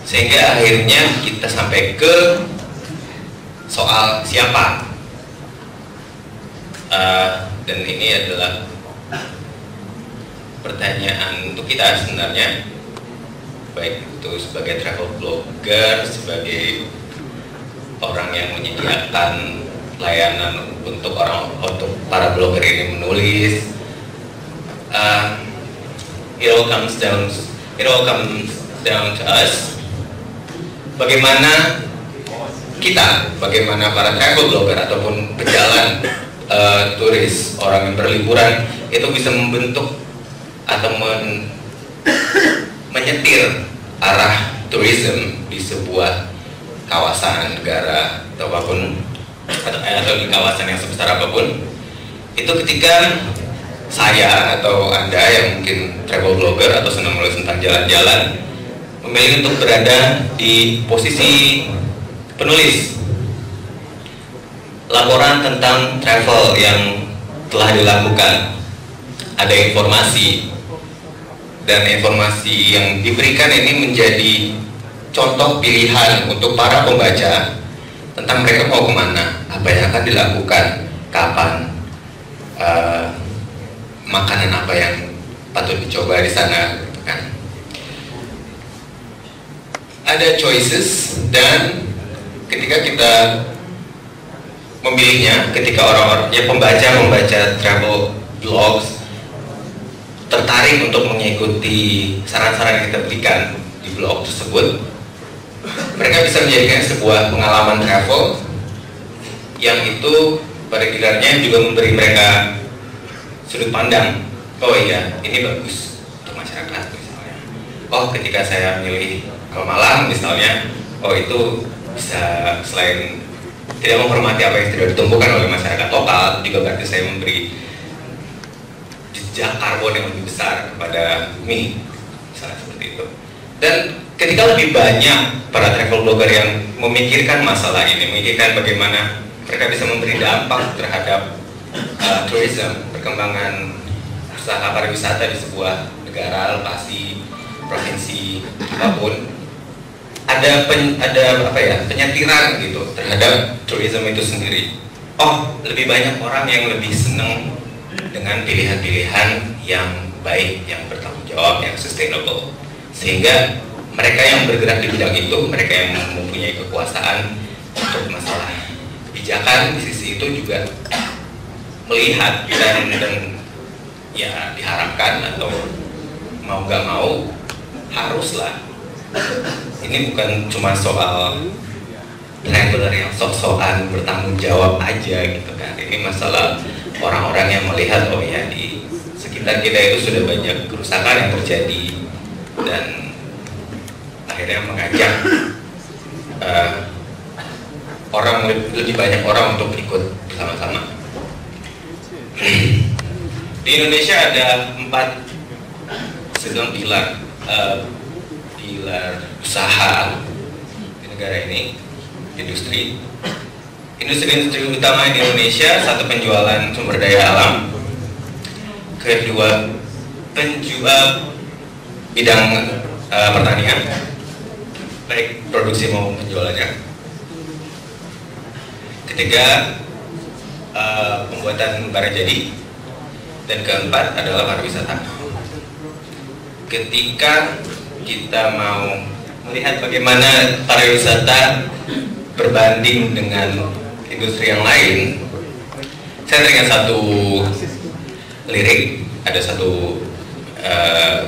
Sehingga akhirnya kita sampai ke soal siapa. Dan ini adalah pertanyaan untuk kita sebenarnya, baik itu sebagai travel blogger, sebagai orang yang menyediakan layanan untuk para blogger ini menulis. It all comes down to us. Bagaimana para travel blogger ataupun pejalan turis, orang yang berliburan itu bisa membentuk atau menyetir arah tourism di sebuah kawasan negara atau apapun, atau di kawasan yang sebesar apapun. Itu ketika saya atau Anda yang mungkin travel blogger atau senang menulis tentang jalan-jalan memilih untuk berada di posisi penulis laporan tentang travel yang telah dilakukan. Ada informasi, dan informasi yang diberikan ini menjadi contoh pilihan untuk para pembaca tentang mereka mau kemana, apa yang akan dilakukan, kapan, makanan apa yang patut dicoba di sana, gitu kan. Ada choices, dan ketika kita memilihnya, ketika orang-orang ya pembaca travel blogs tertarik untuk mengikuti saran-saran yang kita berikan di blog tersebut, mereka bisa menjadikan sebuah pengalaman travel yang itu pada gilirannya juga memberi mereka sudut pandang. Oh iya, ini bagus untuk masyarakat misalnya. Oh, ketika saya milih ke Malang misalnya, oh itu bisa selain tidak menghormati apa yang sudah ditumbuhkan oleh masyarakat lokal, juga berarti saya memberi jejak karbon yang lebih besar kepada bumi, misalnya seperti itu. Dan ketika lebih banyak para travel blogger yang memikirkan masalah ini, memikirkan bagaimana mereka bisa memberi dampak terhadap tourism, perkembangan usaha pariwisata di sebuah negara, lokasi, provinsi, apapun, ada penyetiran gitu terhadap tourism itu sendiri. Oh, lebih banyak orang yang lebih senang dengan pilihan-pilihan yang baik, yang bertanggung jawab, yang sustainable, sehingga mereka yang bergerak di bidang itu, mereka yang mempunyai kekuasaan untuk masalah kebijakan di sisi itu juga melihat dan ya diharapkan atau mau nggak mau haruslah. Ini bukan cuma soal traveler yang sok-sokan bertanggung jawab aja gitu kan. Ini masalah orang-orang yang melihat, oh ya di sekitar kita itu sudah banyak kerusakan yang terjadi, dan akhirnya mengajak lebih banyak orang untuk ikut bersama-sama. Di Indonesia ada 4 sedang pilar usaha di negara ini. Industri utama di Indonesia, satu penjualan sumber daya alam, kedua penjual bidang pertanian, baik produksi maupun penjualannya, ketiga pembuatan barang jadi, dan keempat adalah pariwisata. Ketika kita mau melihat bagaimana pariwisata berbanding dengan industri yang lain, saya teringat satu lirik. Ada satu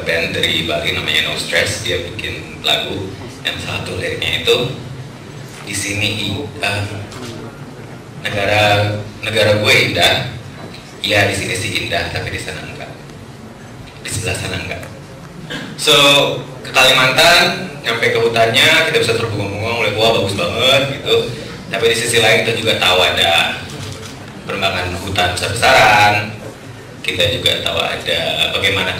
band dari Bali namanya No Stress, dia bikin lagu yang satu liriknya itu, di sini negara gue indah, ya di sini sih indah, tapi di sana enggak, di sebelah sana enggak. So ke Kalimantan, nyampe ke hutannya kita bisa terbungung-bungung oleh wah bagus banget gitu, tapi di sisi lain kita juga tahu ada perkembangan hutan besar-besaran. Kita juga tahu ada bagaimana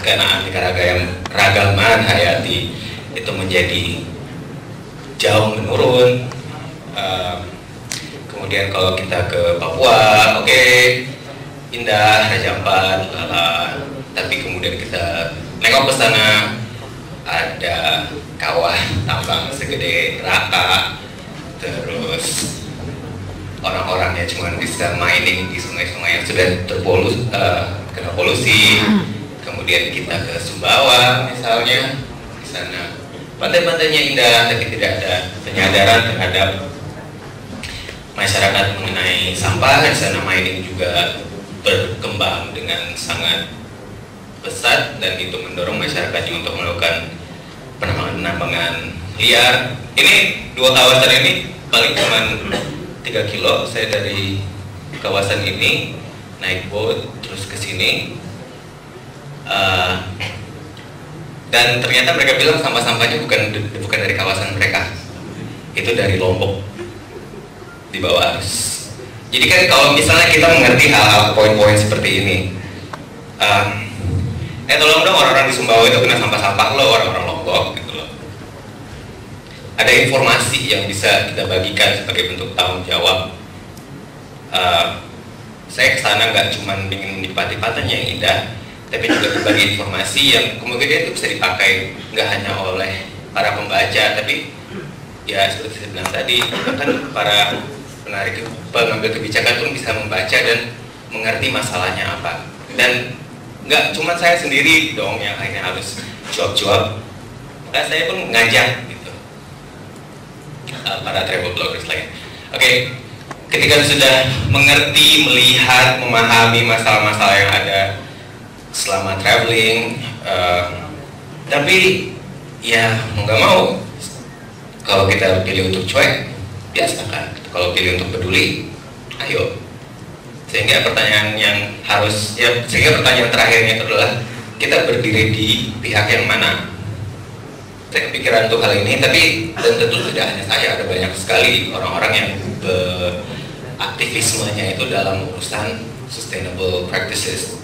keanekaragaman hayati itu menjadi jauh menurun. Kemudian kalau kita ke Papua, oke, indah, Raja Ampat, lala. Tapi kemudian kita nengok ke sana, ada kawah tambang segede Raka, terus orang-orangnya cuma bisa mining di sungai-sungai yang sudah kena polusi. Kemudian kita ke Sumbawa misalnya, di sana pantai-pantainya indah, tapi tidak ada penyadaran terhadap masyarakat mengenai sampah. Di sana mining juga berkembang dengan sangat pesat, dan itu mendorong masyarakatnya untuk melakukan penambangan liar. Ini dua kawasan ini paling cuma 3 kilo. Saya dari kawasan ini naik boat terus ke sini, dan ternyata mereka bilang sampah-sampahnya bukan dari kawasan mereka, itu dari Lombok di bawah arus. Jadi kan kalau misalnya kita mengerti hal-hal poin-poin seperti ini, tolong dong orang-orang di Sumbawa itu kena sampah-sampah lo, orang-orang Lombok gitu loh. Ada informasi yang bisa kita bagikan sebagai bentuk tanggung jawab. Saya kesana nggak cuma ingin menikmati pantainya yang indah, tapi juga berbagi informasi yang kemudian itu bisa dipakai nggak hanya oleh para pembaca, tapi ya seperti saya bilang tadi, bahkan para pengambil kebijakan pun bisa membaca dan mengerti masalahnya apa. Dan nggak cuma saya sendiri dong yang akhirnya harus jawab-jawab, maka saya pun ngajak gitu para travel bloggers lain. Oke, ketika sudah mengerti, melihat, memahami masalah-masalah yang ada selama traveling, tapi ya mau nggak mau, kalau kita pilih untuk cuek, biasakan. Kalau pilih untuk peduli, ayo. Sehingga pertanyaan terakhirnya itu adalah kita berdiri di pihak yang mana. Saya kepikiran untuk hal ini, tapi dan tentu tidak hanya saya, ada banyak sekali orang-orang yang aktivismenya itu dalam urusan sustainable practices.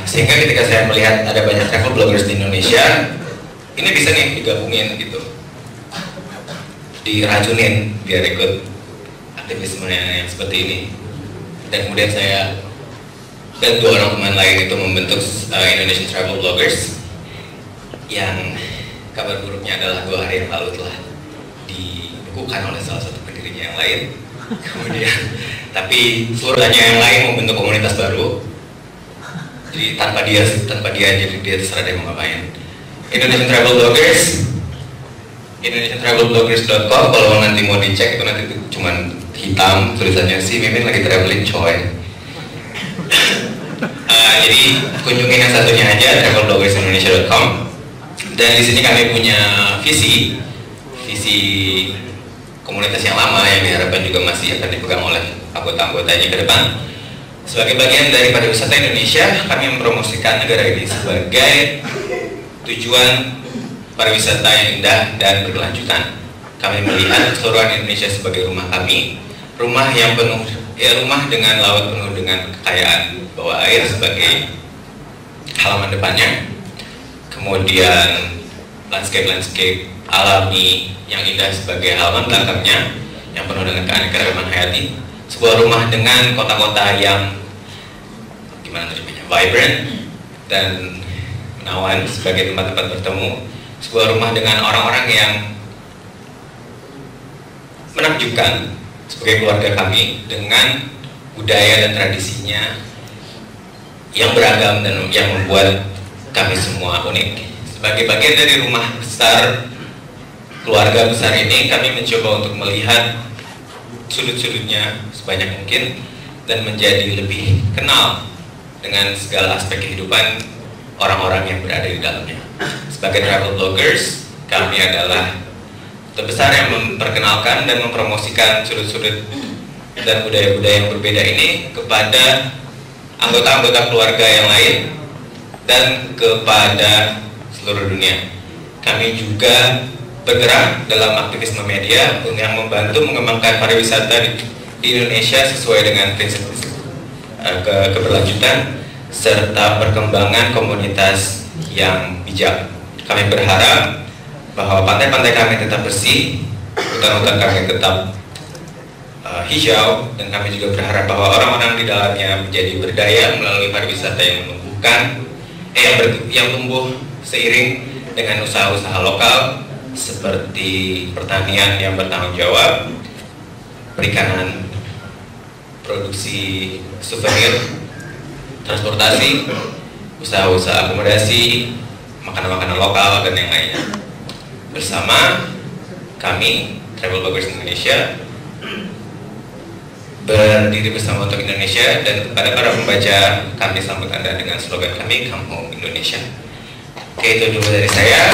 Sehingga ketika saya melihat ada banyak travel bloggers di Indonesia, ini bisa nih digabungin gitu, diracunin biar ikut aktivismenya yang seperti ini. Dan kemudian saya dan dua orang teman lain itu membentuk Indonesian Travel Bloggers, yang kabar buruknya adalah 2 hari yang lalu telah dibukukan oleh salah satu pendirinya yang lain. Kemudian tapi seluruhnya yang lain membentuk komunitas baru, jadi tanpa dia jadi dia terserah dia mau ngapain. Indonesian Travel Bloggers, indonesiantravelbloggers.com. Kalau nanti mau dicek itu nanti cuman hitam tulisannya si Mimin lagi traveling coy. Jadi kunjungin yang satunya aja, travelbloggersindonesia.com. Dan di sini kami punya visi komunitas yang lama yang diharapkan juga masih akan dipegang oleh anggota-anggotanya ke depan. Sebagai bagian dari pariwisata Indonesia, kami mempromosikan negara ini sebagai tujuan pariwisata yang indah dan berkelanjutan. Kami melihat keseluruhan Indonesia sebagai rumah kami, rumah yang penuh, rumah dengan laut penuh dengan kekayaan bawah air sebagai halaman depannya. Kemudian landscape alami yang indah sebagai halaman belakangnya, yang penuh dengan keanekaragaman hayati. Sebuah rumah dengan kota-kota yang gimana terjemahnya, vibrant dan menawan sebagai tempat-tempat bertemu. Sebuah rumah dengan orang-orang yang menakjubkan sebagai keluarga kami, dengan budaya dan tradisinya yang beragam dan yang membuat kami semua unik. Sebagai bagian dari rumah besar, keluarga besar ini, kami mencoba untuk melihat sudut-sudutnya sebanyak mungkin dan menjadi lebih kenal dengan segala aspek kehidupan orang-orang yang berada di dalamnya. Sebagai travel bloggers, kami adalah terbesar yang memperkenalkan dan mempromosikan sudut-sudut dan budaya-budaya yang berbeda ini kepada anggota-anggota keluarga yang lain dan kepada seluruh dunia. Kami juga bergerak dalam aktivisme media yang membantu mengembangkan pariwisata di Indonesia sesuai dengan prinsip keberlanjutan serta perkembangan komunitas yang bijak. Kami berharap bahwa pantai-pantai kami tetap bersih, hutan-hutan kami tetap hijau, dan kami juga berharap bahwa orang-orang di dalamnya menjadi berdaya melalui pariwisata yang menumbuhkan, yang tumbuh seiring dengan usaha-usaha lokal seperti pertanian yang bertanggung jawab, perikanan, produksi souvenir, transportasi, usaha-usaha akomodasi, makanan-makanan lokal, dan yang lainnya. Bersama kami, Travel Bloggers Indonesia, berdiri bersama untuk Indonesia, dan kepada para pembaca, kami sambut Anda dengan slogan kami, Come Home Indonesia. Oke, itu dulu dari saya.